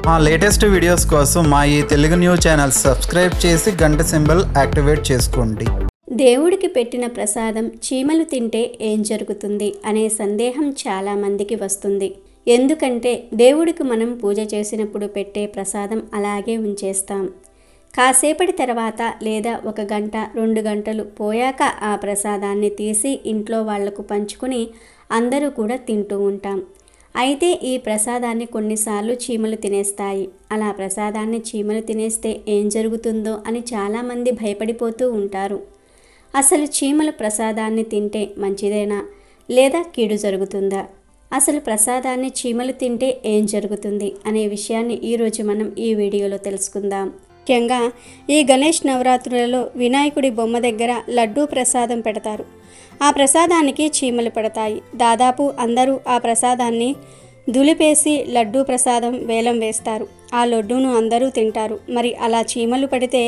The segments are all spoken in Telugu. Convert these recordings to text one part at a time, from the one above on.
మా లేటెస్ట్ వీడియోస్ కోసం మా ఈ తెలుగు న్యూస్ ఛానల్ సబ్స్క్రైబ్ చేసి గంట సింబల్ యాక్టివేట్ చేసుకోండి. దేవుడికి పెట్టిన ప్రసాదం చీమలు తింటే ఏం జరుగుతుంది అనే సందేహం చాలామందికి వస్తుంది. ఎందుకంటే దేవుడికి మనం పూజ చేసినప్పుడు పెట్టే ప్రసాదం అలాగే ఉంచేస్తాం. కాసేపటి తర్వాత లేదా 1 గంట 2 గంటలు పోయాక ఆ ప్రసాదాన్ని తీసి ఇంట్లో వాళ్లకు పంచుకొని అందరూ కూడా తింటూ ఉంటాం. అయితే ఈ ప్రసాదాన్ని కొన్నిసార్లు చీమలు తినేస్తాయి. అలా ప్రసాదాన్ని చీమలు తినేస్తే ఏం జరుగుతుందో అని చాలామంది భయపడిపోతూ ఉంటారు. అసలు చీమలు ప్రసాదాన్ని తింటే మంచిదేనా లేదా కీడు జరుగుతుందా? అసలు ప్రసాదాన్ని చీమలు తింటే ఏం జరుగుతుంది అనే విషయాన్ని ఈరోజు మనం ఈ వీడియోలో తెలుసుకుందాం. ముఖ్యంగా ఈ గణేష్ నవరాత్రులలో వినాయకుడి బొమ్మ దగ్గర లడ్డూ ప్రసాదం పెడతారు. ఆ ప్రసాదానికి చీమలు పడతాయి. దాదాపు అందరూ ఆ ప్రసాదాన్ని దులిపేసి లడ్డూ ప్రసాదం వేలం వేస్తారు. ఆ లడ్డూను అందరూ తింటారు. మరి అలా చీమలు పడితే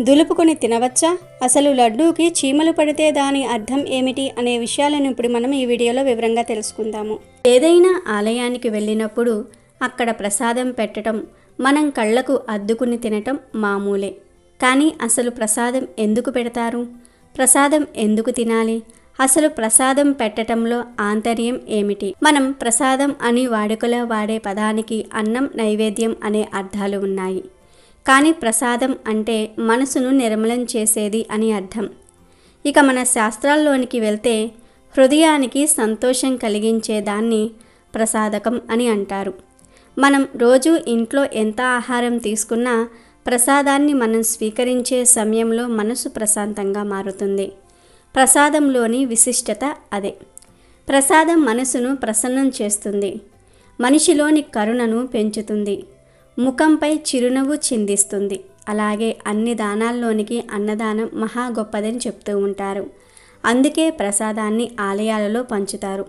దులుపుకొని తినవచ్చా? అసలు లడ్డూకి చీమలు పడితే దాని అర్థం ఏమిటి అనే విషయాలను ఇప్పుడు మనం ఈ వీడియోలో వివరంగా తెలుసుకుందాము. ఏదైనా ఆలయానికి వెళ్ళినప్పుడు అక్కడ ప్రసాదం పెట్టడం మనం కళ్ళకు అద్దుకుని తినటం మామూలే. కానీ అసలు ప్రసాదం ఎందుకు పెడతారు? ప్రసాదం ఎందుకు తినాలి? అసలు ప్రసాదం పెట్టడంలో ఆంతర్యం ఏమిటి? మనం ప్రసాదం అని వాడుకలో వాడే పదానికి అన్నం, నైవేద్యం అనే అర్థాలు ఉన్నాయి. కానీ ప్రసాదం అంటే మనసును నిర్మలం చేసేది అని అర్థం. ఇక మన శాస్త్రాల్లోనికి వెళ్తే హృదయానికి సంతోషం కలిగించే దాన్ని ప్రసాదకం అని అంటారు. మనం రోజు ఇంట్లో ఎంత ఆహారం తీసుకున్నా ప్రసాదాన్ని మనం స్వీకరించే సమయంలో మనసు ప్రశాంతంగా మారుతుంది. ప్రసాదంలోని విశిష్టత అదే. ప్రసాదం మనసును ప్రసన్నం చేస్తుంది. మనిషిలోని కరుణను పెంచుతుంది. ముఖంపై చిరునవ్వు చిందిస్తుంది. అలాగే అన్ని దానాల్లోనికి అన్నదానం మహా గొప్పదని చెప్తూ ఉంటారు. అందుకే ప్రసాదాన్ని ఆలయాలలో పంచుతారు.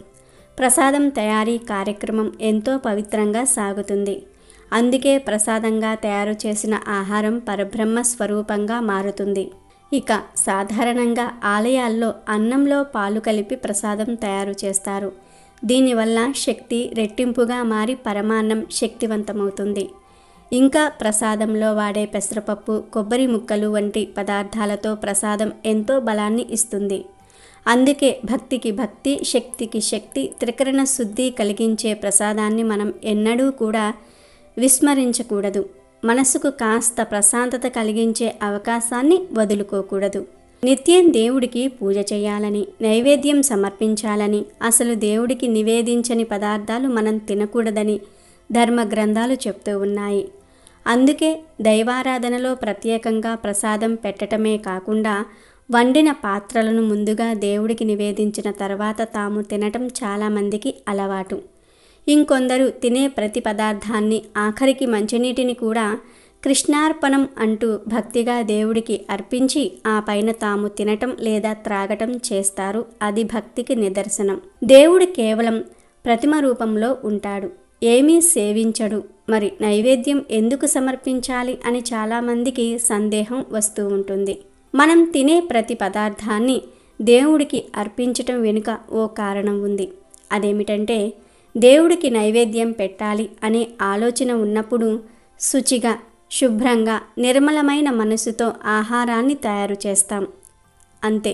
ప్రసాదం తయారీ కార్యక్రమం ఎంతో పవిత్రంగా సాగుతుంది. అందుకే ప్రసాదంగా తయారు చేసిన ఆహారం పరబ్రహ్మ స్వరూపంగా మారుతుంది. ఇక సాధారణంగా ఆలయాల్లో అన్నంలో పాలు కలిపి ప్రసాదం తయారు చేస్తారు. దీనివల్ల శక్తి రెట్టింపుగా మారి పరమాన్నం శక్తివంతమవుతుంది. ఇంకా ప్రసాదంలో వాడే పెసరపప్పు, కొబ్బరి ముక్కలు వంటి పదార్థాలతో ప్రసాదం ఎంతో బలాన్ని ఇస్తుంది. అందుకే భక్తికి భక్తి, శక్తికి శక్తి, త్రికరణ శుద్ధి కలిగించే ప్రసాదాన్ని మనం ఎన్నడూ కూడా విస్మరించకూడదు. మనసుకు కాస్త ప్రశాంతత కలిగించే అవకాశాన్ని వదులుకోకూడదు. నిత్యం దేవుడికి పూజ చేయాలని, నైవేద్యం సమర్పించాలని, అసలు దేవుడికి నివేదించని పదార్థాలు మనం తినకూడదని ధర్మ గ్రంథాలు చెప్తూ ఉన్నాయి. అందుకే దైవారాధనలో ప్రత్యేకంగా ప్రసాదం పెట్టడమే కాకుండా వండిన పాత్రలను ముందుగా దేవుడికి నివేదించిన తర్వాత తాము తినటం చాలామందికి అలవాటు. ఇంకొందరు తినే ప్రతి పదార్థాన్ని ఆఖరికి మంచినీటిని కూడా కృష్ణార్పణం అంటూ భక్తిగా దేవుడికి అర్పించి ఆ పైన తాము తినటం లేదా త్రాగటం చేస్తారు. అది భక్తికి నిదర్శనం. దేవుడు కేవలం ప్రతిమ రూపంలో ఉంటాడు. ఏమీ సేవించడు. మరి నైవేద్యం ఎందుకు సమర్పించాలి అని చాలామందికి సందేహం వస్తూ ఉంటుంది. మనం తినే ప్రతి పదార్థాన్ని దేవుడికి అర్పించటం వెనుక ఓ కారణం ఉంది. అదేమిటంటే దేవుడికి నైవేద్యం పెట్టాలి అనే ఆలోచన ఉన్నప్పుడు శుచిగా, శుభ్రంగా, నిర్మలమైన మనసుతో ఆహారాన్ని తయారు చేస్తాం. అంతే.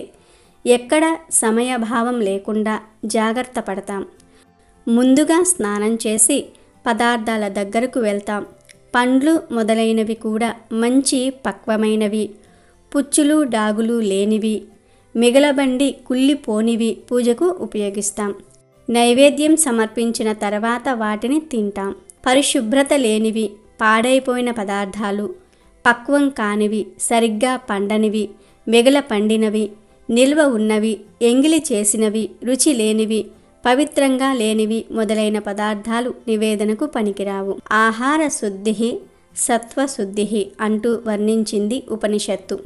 ఎక్కడ సమయభావం లేకుండా జాగ్రత్త పడతాం. ముందుగా స్నానం చేసి పదార్థాల దగ్గరకు వెళ్తాం. పండ్లు మొదలైనవి కూడా మంచి పక్వమైనవి, పుచ్చులు డాగులు లేనివి, మిగలబండి కుళ్ళిపోనివి పూజకు ఉపయోగిస్తాం. నైవేద్యం సమర్పించిన తర్వాత వాటిని తింటాం. పరిశుభ్రత లేనివి, పాడైపోయిన పదార్థాలు, పక్వం కానివి, సరిగ్గా పండనివి, మిగల పండినవి, నిల్వ ఉన్నవి, ఎంగిలి చేసినవి, రుచి లేనివి, పవిత్రంగా లేనివి మొదలైన పదార్థాలు నివేదనకు పనికిరావు. ఆహార శుద్ధి సత్వశుద్ధి అంటూ వర్ణించింది ఉపనిషత్తు.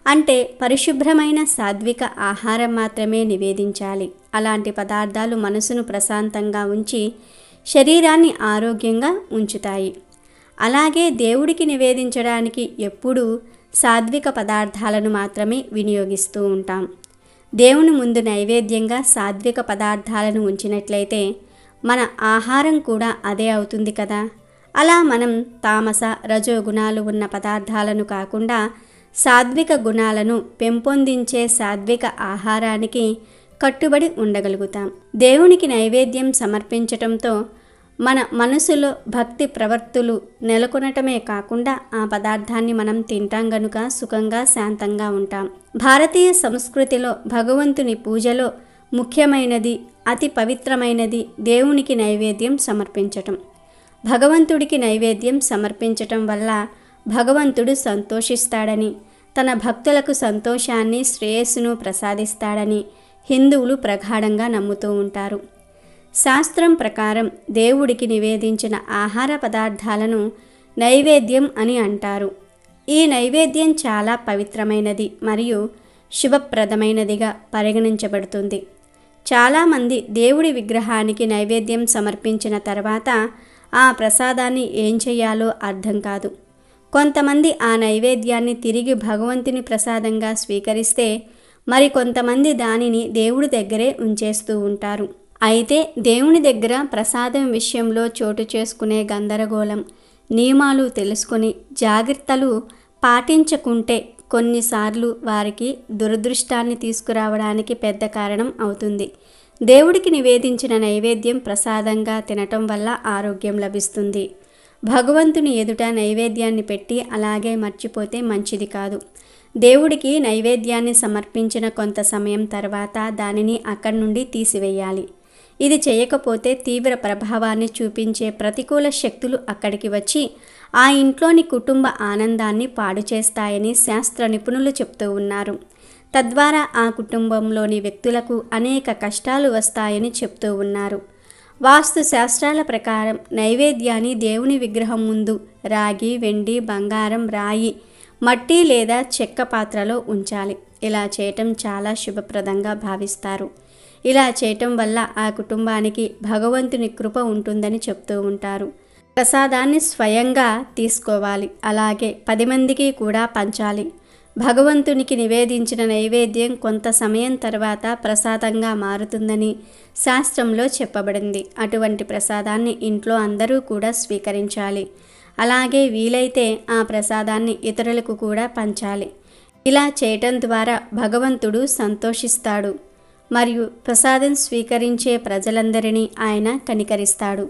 అంటే పరిశుభ్రమైన సాత్విక ఆహారం మాత్రమే నివేదించాలి. అలాంటి పదార్థాలు మనసును ప్రశాంతంగా ఉంచి శరీరాన్ని ఆరోగ్యంగా ఉంచుతాయి. అలాగే దేవుడికి నివేదించడానికి ఎప్పుడూ సాత్విక పదార్థాలను మాత్రమే వినియోగిస్తూ ఉంటాం. దేవుని ముందు నైవేద్యంగా సాత్విక పదార్థాలను ఉంచినట్లయితే మన ఆహారం కూడా అదే అవుతుంది కదా. అలా మనం తామస రజో గుణాలు ఉన్న పదార్థాలను కాకుండా సాత్విక గుణాలను పెంపొందించే సాత్విక ఆహారానికి కట్టుబడి ఉండగలుగుతాం. దేవునికి నైవేద్యం సమర్పించటంతో మన మనసులో భక్తి ప్రవర్తులు నెలకొనటమే కాకుండా ఆ పదార్థాన్ని మనం తింటాం గనుక సుఖంగా శాంతంగా ఉంటాం. భారతీయ సంస్కృతిలో భగవంతుని పూజలో ముఖ్యమైనది, అతి పవిత్రమైనది దేవునికి నైవేద్యం సమర్పించటం. భగవంతుడికి నైవేద్యం సమర్పించటం వల్ల భగవంతుడు సంతోషిస్తాడని, తన భక్తులకు సంతోషాన్ని శ్రేయస్సును ప్రసాదిస్తాడని హిందువులు ప్రగాఢంగా నమ్ముతూ ఉంటారు. శాస్త్రం ప్రకారం దేవుడికి నివేదించిన ఆహార పదార్థాలను నైవేద్యం అని అంటారు. ఈ నైవేద్యం చాలా పవిత్రమైనది మరియు శుభప్రదమైనదిగా పరిగణించబడుతుంది. చాలామంది దేవుడి విగ్రహానికి నైవేద్యం సమర్పించిన తర్వాత ఆ ప్రసాదాన్ని ఏం చేయాలో అర్థం కాదు. కొంతమంది ఆ నైవేద్యాన్ని తిరిగి భగవంతుని ప్రసాదంగా స్వీకరిస్తే మరికొంతమంది దానిని దేవుడి దగ్గరే ఉంచేస్తూ ఉంటారు. అయితే దేవుని దగ్గర ప్రసాదం విషయంలో చోటు చేసుకునే గందరగోళం, నియమాలు తెలుసుకొని జాగ్రత్తలు పాటించకుంటే కొన్నిసార్లు వారికి దురదృష్టాన్ని తీసుకురావడానికి పెద్ద కారణం అవుతుంది. దేవుడికి నివేదించిన నైవేద్యం ప్రసాదంగా తినటం వల్ల ఆరోగ్యం లభిస్తుంది. భగవంతుని ఎదుట నైవేద్యాన్ని పెట్టి అలాగే మర్చిపోతే మంచిది కాదు. దేవుడికి నైవేద్యాన్ని సమర్పించిన కొంత సమయం తర్వాత దానిని అక్కడి నుండి తీసివేయాలి. ఇది చేయకపోతే తీవ్ర ప్రభావాన్ని చూపించే ప్రతికూల శక్తులు అక్కడికి వచ్చి ఆ ఇంట్లోని కుటుంబ ఆనందాన్ని పాడు చేస్తాయని శాస్త్ర నిపుణులు చెప్తూ ఉన్నారు. తద్వారా ఆ కుటుంబంలోని వ్యక్తులకు అనేక కష్టాలు వస్తాయని చెప్తూ ఉన్నారు. వాస్తు శాస్త్రాల ప్రకారం నైవేద్యాన్ని దేవుని విగ్రహం ముందు రాగి, వెండి, బంగారం, రాయి, మట్టి లేదా చెక్క పాత్రలో ఉంచాలి. ఇలా చేయటం చాలా శుభప్రదంగా భావిస్తారు. ఇలా చేయటం వల్ల ఆ కుటుంబానికి భగవంతుని కృప ఉంటుందని చెప్తూ ఉంటారు. ప్రసాదాన్ని స్వయంగా తీసుకోవాలి, అలాగే 10 మందికి కూడా పంచాలి. భగవంతునికి నివేదించిన నైవేద్యం కొంత సమయం తర్వాత ప్రసాదంగా మారుతుందని శాస్త్రంలో చెప్పబడింది. అటువంటి ప్రసాదాన్ని ఇంట్లో అందరూ కూడా స్వీకరించాలి. అలాగే వీలైతే ఆ ప్రసాదాన్ని ఇతరులకు కూడా పంచాలి. ఇలా చేయటం ద్వారా భగవంతుడు సంతోషిస్తాడు మరియు ప్రసాదం స్వీకరించే ప్రజలందరినీ ఆయన కనికరిస్తాడు.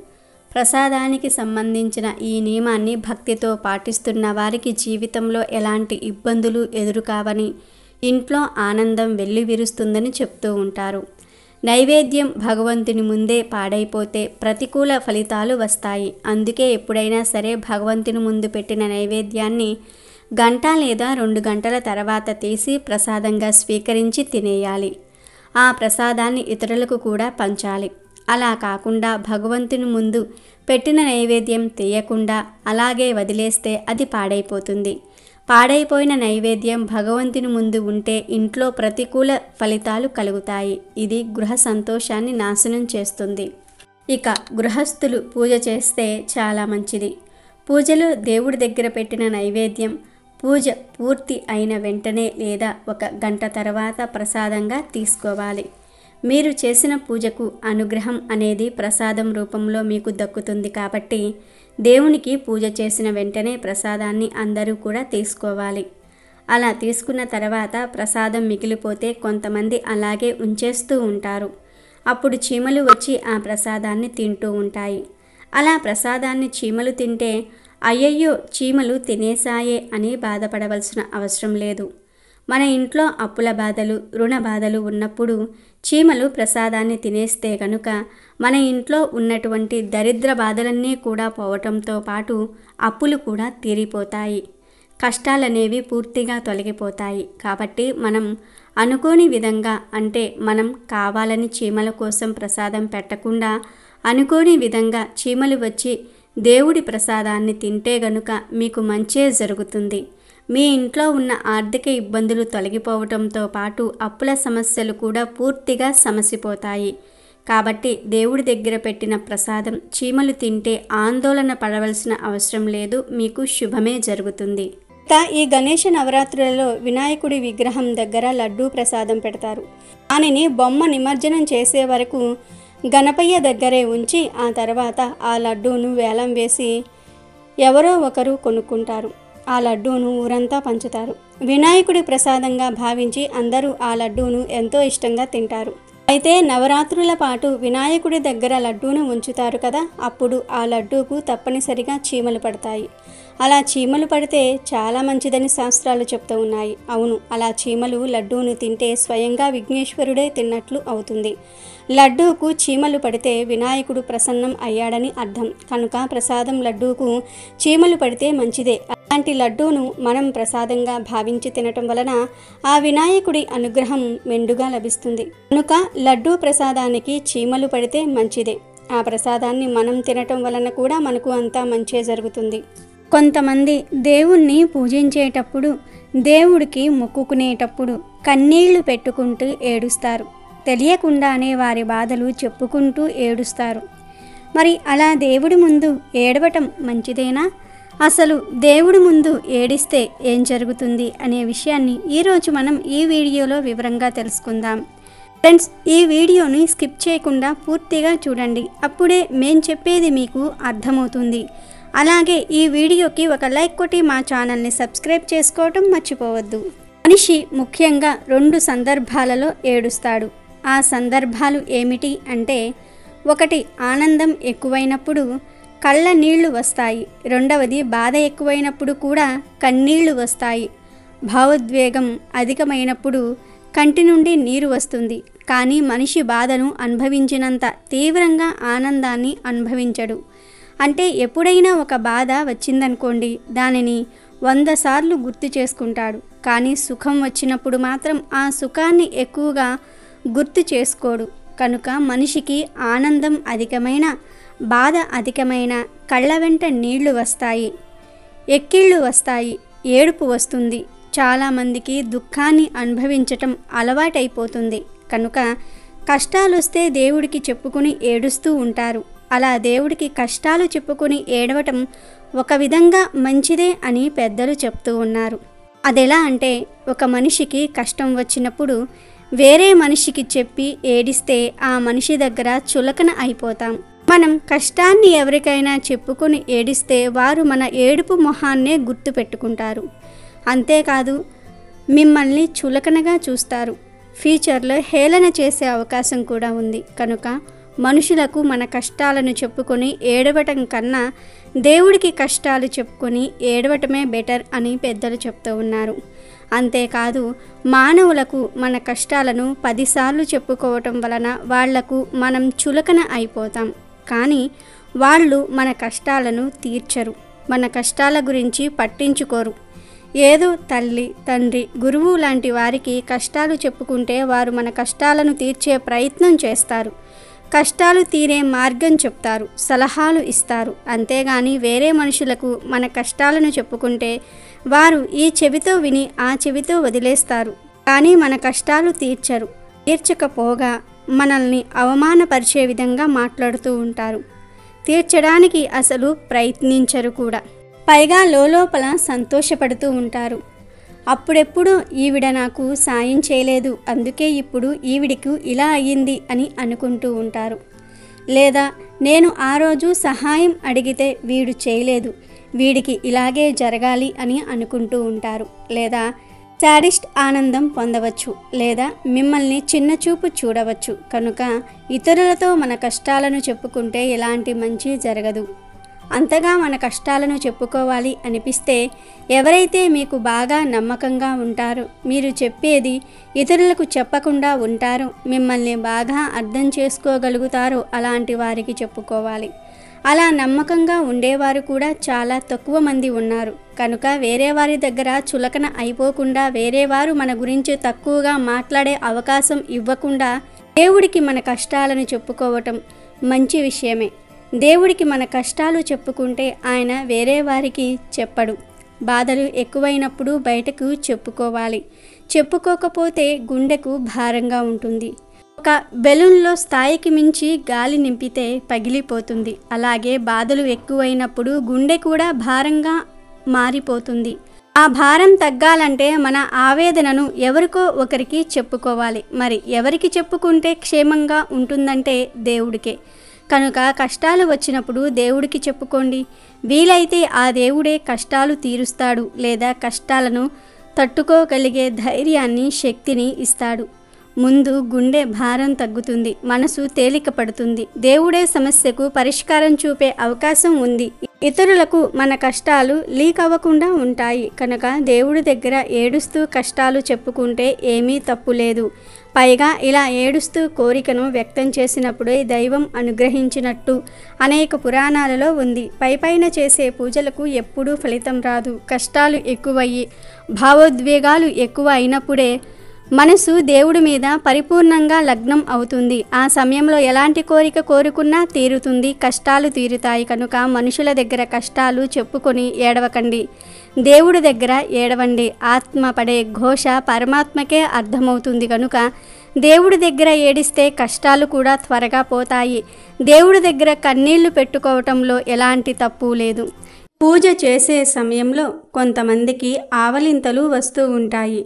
ప్రసాదానికి సంబంధించిన ఈ నియమాన్ని భక్తితో పాటిస్తున్న వారికి జీవితంలో ఎలాంటి ఇబ్బందులు ఎదురుకావని, ఇంట్లో ఆనందం వెల్లివిరుస్తుందని చెప్తూ ఉంటారు. నైవేద్యం భగవంతుని ముందే పాడైపోతే ప్రతికూల ఫలితాలు వస్తాయి. అందుకే ఎప్పుడైనా సరే భగవంతుని ముందు పెట్టిన నైవేద్యాన్ని గంట లేదా 2 గంటల తర్వాత తీసి ప్రసాదంగా స్వీకరించి తినేయాలి. ఆ ప్రసాదాన్ని ఇతరులకు కూడా పంచాలి. అలా కాకుండా భగవంతుని ముందు పెట్టిన నైవేద్యం తీయకుండా అలాగే వదిలేస్తే అది పాడైపోతుంది. పాడైపోయిన నైవేద్యం భగవంతుని ముందు ఉంటే ఇంట్లో ప్రతికూల ఫలితాలు కలుగుతాయి. ఇది గృహ సంతోషాన్ని నాశనం చేస్తుంది. ఇక గృహస్థులు పూజ చేస్తే చాలా మంచిది. పూజలో దేవుడి దగ్గర పెట్టిన నైవేద్యం పూజ పూర్తి అయిన వెంటనే లేదా 1 గంట తర్వాత ప్రసాదంగా తీసుకోవాలి. మీరు చేసిన పూజకు అనుగ్రహం అనేది ప్రసాదం రూపంలో మీకు దక్కుతుంది. కాబట్టి దేవునికి పూజ చేసిన వెంటనే ప్రసాదాన్ని అందరూ కూడా తీసుకోవాలి. అలా తీసుకున్న తర్వాత ప్రసాదం మిగిలిపోతే కొంతమంది అలాగే ఉంచేస్తూ ఉంటారు. అప్పుడు చీమలు వచ్చి ఆ ప్రసాదాన్ని తింటూ ఉంటాయి. అలా ప్రసాదాన్ని చీమలు తింటే అయ్యయ్యో చీమలు తినేసాయే అని బాధపడవలసిన అవసరం లేదు. మన ఇంట్లో అప్పుల బాధలు, రుణ బాధలు ఉన్నప్పుడు చీమలు ప్రసాదాన్ని తినేస్తే కనుక మన ఇంట్లో ఉన్నటువంటి దరిద్ర బాధలన్నీ కూడా పోవటంతో పాటు అప్పులు కూడా తీరిపోతాయి. కష్టాలనేవి పూర్తిగా తొలగిపోతాయి. కాబట్టి మనం అనుకోని విధంగా, అంటే మనం కావాలని చీమల కోసం ప్రసాదం పెట్టకుండా అనుకోని విధంగా చీమలు వచ్చి దేవుడి ప్రసాదాన్ని తింటే గనుక మీకు మంచే జరుగుతుంది. మీ ఇంట్లో ఉన్న ఆర్థిక ఇబ్బందులు తొలగిపోవటంతో పాటు అప్పుల సమస్యలు కూడా పూర్తిగా సమసిపోతాయి. కాబట్టి దేవుడి దగ్గర పెట్టిన ప్రసాదం చీమలు తింటే ఆందోళన పడవలసిన అవసరం లేదు, మీకు శుభమే జరుగుతుంది. ఈ గణేష నవరాత్రులలో వినాయకుడి విగ్రహం దగ్గర లడ్డూ ప్రసాదం పెడతారు. దానిని బొమ్మ నిమజ్జనం చేసే వరకు గణపయ్య దగ్గరే ఉంచి ఆ తర్వాత ఆ లడ్డూను వేలం వేసి ఎవరో ఒకరు కొనుక్కుంటారు. ఆ లడ్డూను ఊరంతా పంచుతారు. వినాయకుడి ప్రసాదంగా భావించి అందరూ ఆ లడ్డూను ఎంతో ఇష్టంగా తింటారు. అయితే నవరాత్రుల పాటు వినాయకుడి దగ్గర లడ్డూను ఉంచుతారు కదా, అప్పుడు ఆ లడ్డూకు తప్పనిసరిగా చీమలు పడతాయి. అలా చీమలు పడితే చాలా మంచిదని శాస్త్రాలు చెప్తూ ఉన్నాయి. అవును, అలా చీమలు లడ్డూను తింటే స్వయంగా విఘ్నేశ్వరుడే తిన్నట్లు అవుతుంది. లడ్డూకు చీమలు పడితే వినాయకుడు ప్రసన్నం అయ్యాడని అర్థం. కనుక ప్రసాదం లడ్డూకు చీమలు పడితే మంచిదే. అలాంటి లడ్డూను మనం ప్రసాదంగా భావించి తినటం వలన ఆ వినాయకుడి అనుగ్రహం మెండుగా లభిస్తుంది. కనుక లడ్డూ ప్రసాదానికి చీమలు పడితే మంచిదే. ఆ ప్రసాదాన్ని మనం తినటం వలన కూడా మనకు అంతా మంచే జరుగుతుంది. కొంతమంది దేవుణ్ణి పూజించేటప్పుడు, దేవుడికి మొక్కుకునేటప్పుడు కన్నీళ్లు పెట్టుకుంటూ ఏడుస్తారు. తెలియకుండానే వారి బాధలు చెప్పుకుంటూ ఏడుస్తారు. మరి అలా దేవుడి ముందు ఏడవటం మంచిదేనా? అసలు దేవుడి ముందు ఏడిస్తే ఏం జరుగుతుంది అనే విషయాన్ని ఈరోజు మనం ఈ వీడియోలో వివరంగా తెలుసుకుందాం. ఫ్రెండ్స్, ఈ వీడియోని స్కిప్ చేయకుండా పూర్తిగా చూడండి. అప్పుడే మేం చెప్పేది మీకు అర్థమవుతుంది. అలాగే ఈ వీడియోకి ఒక లైక్ కొట్టి మా ఛానల్ని సబ్స్క్రైబ్ చేసుకోవటం మర్చిపోవద్దు. మనిషి ముఖ్యంగా 2 సందర్భాలలో ఏడుస్తాడు. ఆ సందర్భాలు ఏమిటి అంటే, 1 ఆనందం ఎక్కువైనప్పుడు కళ్ళ నీళ్లు వస్తాయి. 2వది బాధ ఎక్కువైనప్పుడు కూడా కన్నీళ్లు వస్తాయి. భావోద్వేగం అధికమైనప్పుడు కంటి నుండి నీరు వస్తుంది. కానీ మనిషి బాధను అనుభవించినంత తీవ్రంగా ఆనందాన్ని అనుభవించడు. అంటే ఎప్పుడైనా ఒక బాధ వచ్చిందనుకోండి, దానిని 100 సార్లు గుర్తు చేసుకుంటాడు. కానీ సుఖం వచ్చినప్పుడు మాత్రం ఆ సుఖాన్ని ఎక్కువగా గుర్తు చేసుకోడు. కనుక మనిషికి ఆనందం అధికమైన, బాధ అధికమైన కళ్ళ వెంట నీళ్లు వస్తాయి, ఎక్కిళ్ళు వస్తాయి, ఏడుపు వస్తుంది. చాలామందికి దుఃఖాన్ని అనుభవించటం అలవాటైపోతుంది. కనుక కష్టాలొస్తే దేవుడికి చెప్పుకుని ఏడుస్తూ ఉంటారు. అలా దేవుడికి కష్టాలు చెప్పుకొని ఏడవటం ఒక విధంగా మంచిదే అని పెద్దలు చెప్తూ ఉన్నారు. అదెలా అంటే, ఒక మనిషికి కష్టం వచ్చినప్పుడు వేరే మనిషికి చెప్పి ఏడిస్తే ఆ మనిషి దగ్గర చులకన అయిపోతాం. మనం కష్టాన్ని ఎవరికైనా చెప్పుకొని ఏడిస్తే వారు మన ఏడుపు మొహాన్నే గుర్తు పెట్టుకుంటారు. అంతేకాదు, మిమ్మల్ని చులకనగా చూస్తారు. ఫ్యూచర్లో హేళన చేసే అవకాశం కూడా ఉంది. కనుక మనుషులకు మన కష్టాలను చెప్పుకొని ఏడవటం కన్నా దేవుడికి కష్టాలు చెప్పుకొని ఏడవటమే బెటర్ అని పెద్దలు చెప్తూ ఉన్నారు. అంతేకాదు, మానవులకు మన కష్టాలను 10 సార్లు చెప్పుకోవటం వలన వాళ్లకు మనం చులకన అయిపోతాం. కానీ వాళ్ళు మన కష్టాలను తీర్చరు, మన కష్టాల గురించి పట్టించుకోరు. ఏదో తల్లి, తండ్రి, గురువు లాంటి వారికి కష్టాలు చెప్పుకుంటే వారు మన కష్టాలను తీర్చే ప్రయత్నం చేస్తారు. కష్టాలు తీరే మార్గం చెప్తారు, సలహాలు ఇస్తారు. అంతేగాని వేరే మనుషులకు మన కష్టాలను చెప్పుకుంటే వారు ఈ చెవితో విని ఆ చెవితో వదిలేస్తారు. కానీ మన కష్టాలు తీర్చరు. తీర్చకపోగా మనల్ని అవమానపరిచే విధంగా మాట్లాడుతూ ఉంటారు. తీర్చడానికి అసలు ప్రయత్నించరు కూడా. పైగా లోపల సంతోషపడుతూ ఉంటారు. అప్పుడెప్పుడు ఈవిడ నాకు సాయం చేయలేదు, అందుకే ఇప్పుడు ఈవిడికి ఇలా అయ్యింది అని అనుకుంటూ ఉంటారు. లేదా నేను ఆ రోజు సహాయం అడిగితే వీడు చేయలేదు, వీడికి ఇలాగే జరగాలి అని అనుకుంటూ ఉంటారు. లేదా శాడిస్ట్ ఆనందం పొందవచ్చు, లేదా మిమ్మల్ని చిన్నచూపు చూడవచ్చు. కనుక ఇతరులతో మన కష్టాలను చెప్పుకుంటే ఎలాంటి మంచి జరగదు. అంతగా మన కష్టాలను చెప్పుకోవాలి అనిపిస్తే ఎవరైతే మీకు బాగా నమ్మకంగా ఉంటారో, మీరు చెప్పేది ఇతరులకు చెప్పకుండా ఉంటారో, మిమ్మల్ని బాగా అర్థం చేసుకోగలుగుతారో అలాంటి వారికి చెప్పుకోవాలి. అలా నమ్మకంగా ఉండేవారు కూడా చాలా తక్కువ మంది ఉన్నారు. కనుక వేరే వారి దగ్గర చులకన అయిపోకుండా, వేరే వారు మన గురించి తక్కువగా మాట్లాడే అవకాశం ఇవ్వకుండా దేవుడికి మన కష్టాలను చెప్పుకోవటం మంచి విషయమే. దేవుడికి మన కష్టాలు చెప్పుకుంటే ఆయన వేరే వారికి చెప్పడు. బాధలు ఎక్కువైనప్పుడు బయటకు చెప్పుకోవాలి. చెప్పుకోకపోతే గుండెకు భారంగా ఉంటుంది. ఒక బెలూన్లో స్థాయికి మించి గాలి నింపితే పగిలిపోతుంది. అలాగే బాధలు ఎక్కువైనప్పుడు గుండె కూడా భారంగా మారిపోతుంది. ఆ భారం తగ్గాలంటే మన ఆవేదనను ఎవరికో ఒకరికి చెప్పుకోవాలి. మరి ఎవరికి చెప్పుకుంటే క్షేమంగా ఉంటుందంటే దేవుడికే. కనుక కష్టాలు వచ్చినప్పుడు దేవుడికి చెప్పుకోండి. వీలైతే ఆ దేవుడే కష్టాలు తీరుస్తాడు లేదా కష్టాలను తట్టుకోగలిగే ధైర్యాన్ని, శక్తిని ఇస్తాడు. ముందు గుండె భారం తగ్గుతుంది, మనసు తేలిక పడుతుంది. దేవుడే సమస్యకు పరిష్కారం చూపే అవకాశం ఉంది. ఇతరులకు మన కష్టాలు లీక్ అవ్వకుండా ఉంటాయి. కనుక దేవుడి దగ్గర ఏడుస్తూ కష్టాలు చెప్పుకుంటే ఏమీ తప్పు లేదు. పైగా ఇలా ఏడుస్తూ కోరికను వ్యక్తం చేసినప్పుడే దైవం అనుగ్రహించినట్టు అనేక పురాణాలలో ఉంది. పైపైన చేసే పూజలకు ఎప్పుడూ ఫలితం రాదు. కష్టాలు ఎక్కువయ్యి భావోద్వేగాలు ఎక్కువ అయినప్పుడే మనసు దేవుడి మీద పరిపూర్ణంగా లగ్నం అవుతుంది. ఆ సమయంలో ఎలాంటి కోరిక కోరుకున్నా తీరుతుంది, కష్టాలు తీరుతాయి. కనుక మనుషుల దగ్గర కష్టాలు చెప్పుకొని ఏడవకండి, దేవుడి దగ్గర ఏడవండి. ఆత్మ పడే ఘోష పరమాత్మకే అర్థమవుతుంది. కనుక దేవుడి దగ్గర ఏడిస్తే కష్టాలు కూడా త్వరగా పోతాయి. దేవుడి దగ్గర కన్నీళ్లు పెట్టుకోవటంలో ఎలాంటి తప్పు లేదు. పూజ చేసే సమయంలో కొంతమందికి ఆవలింతలు వస్తూ ఉంటాయి,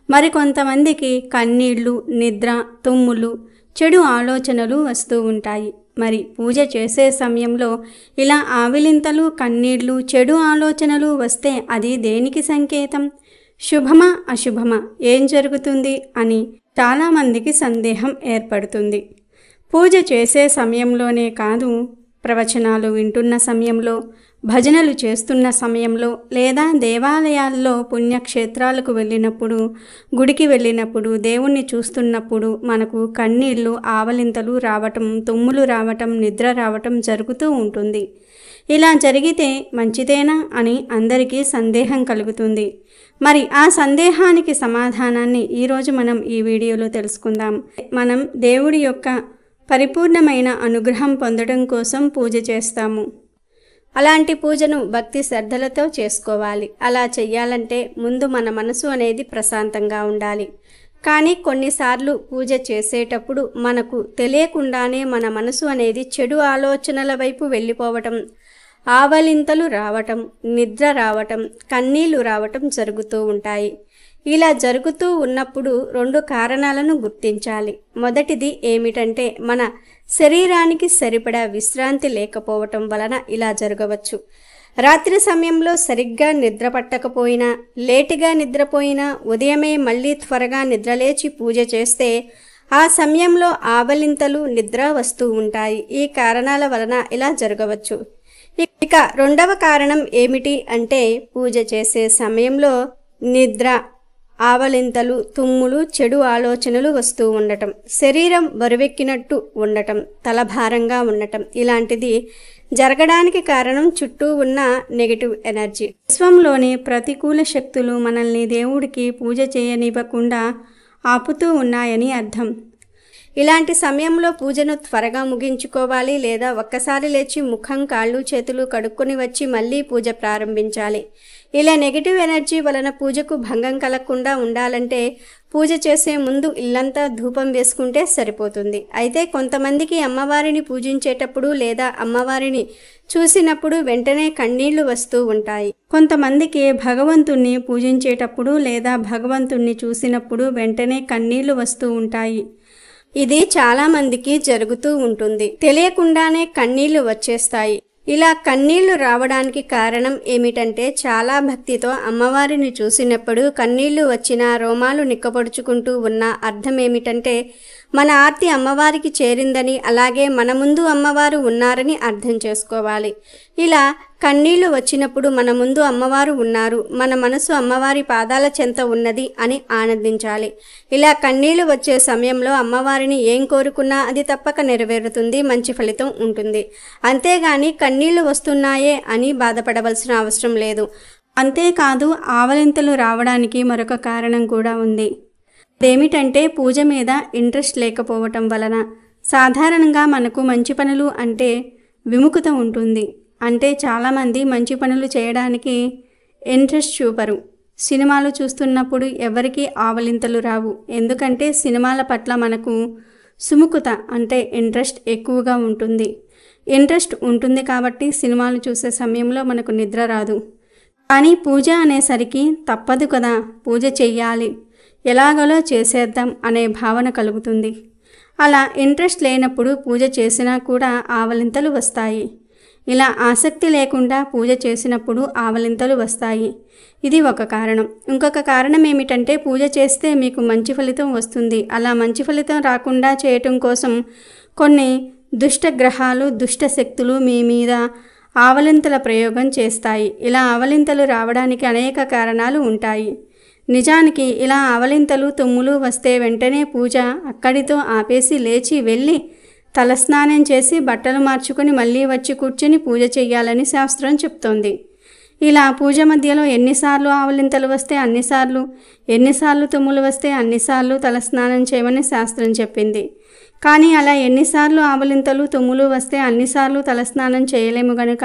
మరికొంతమందికి కన్నీళ్లు, నిద్ర, తుమ్ములు, చెడు ఆలోచనలు వస్తూ ఉంటాయి. మరి పూజ చేసే సమయంలో ఇలా ఆవిలింతలు, కన్నీళ్లు, చెడు ఆలోచనలు వస్తే అది దేనికి సంకేతం? శుభమా అశుభమా, ఏం జరుగుతుంది అని చాలామందికి సందేహం ఏర్పడుతుంది. పూజ చేసే సమయంలోనే కాదు, ప్రవచనాలు వింటున్న సమయంలో, భజనలు చేస్తున్న సమయంలో లేదా దేవాలయాల్లో పుణ్యక్షేత్రాలకు వెళ్ళినప్పుడు, గుడికి వెళ్ళినప్పుడు, దేవుణ్ణి చూస్తున్నప్పుడు మనకు కన్నీళ్లు, ఆవలింతలు రావటం, తుమ్ములు రావటం, నిద్ర రావటం జరుగుతూ ఉంటుంది. ఇలా జరిగితే మంచిదేనా అని అందరికీ సందేహం కలుగుతుంది. మరి ఆ సందేహానికి సమాధానాన్ని ఈరోజు మనం ఈ వీడియోలో తెలుసుకుందాం. మనం దేవుడి యొక్క పరిపూర్ణమైన అనుగ్రహం పొందడం కోసం పూజ చేస్తాము. అలాంటి పూజను భక్తి శ్రద్ధలతో చేసుకోవాలి. అలా చెయ్యాలంటే ముందు మన మనసు అనేది ప్రశాంతంగా ఉండాలి. కానీ కొన్నిసార్లు పూజ చేసేటప్పుడు మనకు తెలియకుండానే మన మనసు అనేది చెడు ఆలోచనల వైపు వెళ్ళిపోవటం, ఆవలింతలు రావటం, నిద్ర రావటం, కన్నీళ్లు రావటం జరుగుతూ ఉంటాయి. ఇలా జరుగుతూ ఉన్నప్పుడు 2 కారణాలను గుర్తించాలి. మొదటిది ఏమిటంటే మన శరీరానికి సరిపడా విశ్రాంతి లేకపోవటం వలన ఇలా జరగవచ్చు. రాత్రి సమయంలో సరిగ్గా నిద్ర పట్టకపోయినా, లేటుగా నిద్రపోయినా, ఉదయమే మళ్ళీ త్వరగా నిద్రలేచి పూజ చేస్తే ఆ సమయంలో ఆవలింతలు, నిద్ర వస్తూ ఉంటాయి. ఈ కారణాల వలన ఇలా జరగవచ్చు. ఇక రెండవ కారణం ఏమిటి అంటే పూజ చేసే సమయంలో నిద్ర, ఆవలింతలు, తుమ్ములు, చెడు ఆలోచనలు వస్తూ ఉండటం, శరీరం బరువెక్కినట్టు ఉండటం, తలభారంగా ఉండటం, ఇలాంటిది జరగడానికి కారణం చుట్టూ ఉన్న నెగటివ్ ఎనర్జీ. విశ్వంలోని ప్రతికూల శక్తులు మనల్ని దేవుడికి పూజ చేయనివ్వకుండా ఆపుతూ ఉన్నాయని అర్థం. ఇలాంటి సమయంలో పూజను త్వరగా ముగించుకోవాలి లేదా ఒక్కసారి లేచి ముఖం, కాళ్ళు, చేతులు కడుక్కొని వచ్చి మళ్ళీ పూజ ప్రారంభించాలి. ఇలా నెగిటివ్ ఎనర్జీ వలన పూజకు భంగం కలగకుండా ఉండాలంటే పూజ చేసే ముందు ఇల్లంతా ధూపం వేసుకుంటే సరిపోతుంది. అయితే కొంతమందికి అమ్మవారిని పూజించేటప్పుడు లేదా అమ్మవారిని చూసినప్పుడు వెంటనే కన్నీళ్లు వస్తూ ఉంటాయి. కొంతమందికి భగవంతుణ్ణి పూజించేటప్పుడు లేదా భగవంతుణ్ణి చూసినప్పుడు వెంటనే కన్నీళ్లు వస్తూ ఉంటాయి. ఇది చాలామందికి జరుగుతూ ఉంటుంది. తెలియకుండానే కన్నీళ్లు వచ్చేస్తాయి. ఇలా కన్నీళ్లు రావడానికి కారణం ఏమిటంటే చాలా భక్తితో అమ్మవారిని చూసినప్పుడు కన్నీళ్లు వచ్చినా రోమాలు నిక్కపొడుచుకుంటూ ఉన్న అర్థం ఏమిటంటే మన ఆర్తి అమ్మవారికి చేరిందని, అలాగే మన ముందు అమ్మవారు ఉన్నారని అర్థం చేసుకోవాలి. ఇలా కన్నీళ్లు వచ్చినప్పుడు మన ముందు అమ్మవారు ఉన్నారు, మన మనసు అమ్మవారి పాదాల చెంత ఉన్నది అని ఆనందించాలి. ఇలా కన్నీళ్లు వచ్చే సమయంలో అమ్మవారిని ఏం కోరుకున్నా అది తప్పక నెరవేరుతుంది, మంచి ఫలితం ఉంటుంది. అంతేగాని కన్నీళ్లు వస్తున్నాయే అని బాధపడవలసిన అవసరం లేదు. అంతేకాదు ఆవలింతలు రావడానికి మరొక కారణం కూడా ఉంది. అదేమిటంటే పూజ మీద ఇంట్రెస్ట్ లేకపోవటం వలన. సాధారణంగా మనకు మంచి పనులు అంటే విముఖత ఉంటుంది. అంటే చాలామంది మంచి పనులు చేయడానికి ఇంట్రెస్ట్ చూపరు. సినిమాలు చూస్తున్నప్పుడు ఎవరికీ ఆవలింతలు రావు. ఎందుకంటే సినిమాల పట్ల మనకు సుముఖత అంటే ఇంట్రెస్ట్ ఎక్కువగా ఉంటుంది. ఇంట్రెస్ట్ ఉంటుంది కాబట్టి సినిమాలు చూసే సమయంలో మనకు నిద్ర రాదు. కానీ పూజ అనేసరికి తప్పదు కదా, పూజ చెయ్యాలి, ఎలాగోలో చేసేద్దాం అనే భావన కలుగుతుంది. అలా ఇంట్రెస్ట్ లేనప్పుడు పూజ చేసినా కూడా ఆవలింతలు వస్తాయి. ఇలా ఆసక్తి లేకుండా పూజ చేసినప్పుడు ఆవలింతలు వస్తాయి. ఇది ఒక కారణం. ఇంకొక కారణం ఏమిటంటే పూజ చేస్తే మీకు మంచి ఫలితం వస్తుంది. అలా మంచి ఫలితం రాకుండా చేయటం కోసం కొన్ని దుష్ట గ్రహాలు, దుష్ట శక్తులు మీ మీద ఆవలింతల ప్రయోగం చేస్తాయి. ఇలా ఆవలింతలు రావడానికి అనేక కారణాలు ఉంటాయి. నిజానికి ఇలా ఆవలింతలు, తుమ్ములు వస్తే వెంటనే పూజ అక్కడితో ఆపేసి లేచి వెళ్ళి తలస్నానం చేసి బట్టలు మార్చుకొని మళ్ళీ వచ్చి కూర్చొని పూజ చేయాలని శాస్త్రం చెప్తోంది. ఇలా పూజ మధ్యలో ఎన్నిసార్లు ఆవలింతలు వస్తే అన్నిసార్లు, ఎన్నిసార్లు తుమ్ములు వస్తే అన్నిసార్లు తలస్నానం చేయమని శాస్త్రం చెప్పింది. కానీ అలా ఎన్నిసార్లు ఆవలింతలు, తుమ్ములు వస్తే అన్నిసార్లు తలస్నానం చేయలేము గనుక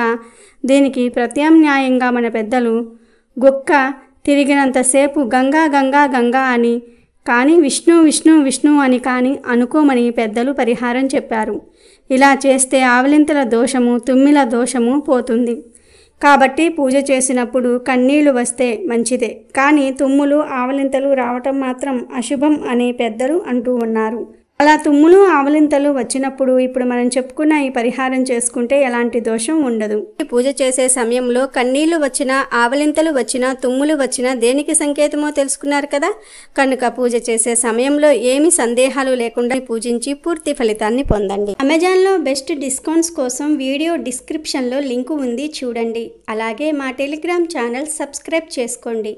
దీనికి ప్రత్యామ్నాయంగా మన పెద్దలు గుక్క తిరిగినంతసేపు గంగా గంగా గంగా అని కానీ విష్ణు విష్ణు విష్ణు అని కానీ అనుకోమని పెద్దలు పరిహారం చెప్పారు. ఇలా చేస్తే ఆవలింతల దోషము, తుమ్మిల దోషము పోతుంది. కాబట్టి పూజ చేసినప్పుడు కన్నీళ్లు వస్తే మంచిదే, కానీ తుమ్ములు, ఆవలింతలు రావటం మాత్రం అశుభం అని పెద్దలు అంటూ ఉన్నారు. అలా తుమ్ములు, ఆవలింతలు వచ్చినప్పుడు ఇప్పుడు మనం చెప్పుకున్న ఈ పరిహారం చేసుకుంటే ఎలాంటి దోషం ఉండదు. పూజ చేసే సమయంలో కన్నీళ్లు వచ్చినా, ఆవలింతలు వచ్చినా, తుమ్ములు వచ్చినా దేనికి సంకేతమో తెలుసుకున్నారు కదా. కనుక పూజ చేసే సమయంలో ఏమి సందేహాలు లేకుండా పూజించి పూర్తి ఫలితాన్ని పొందండి. అమెజాన్లో బెస్ట్ డిస్కౌంట్స్ కోసం వీడియో డిస్క్రిప్షన్లో లింకు ఉంది, చూడండి. అలాగే మా టెలిగ్రామ్ ఛానల్ సబ్స్క్రైబ్ చేసుకోండి.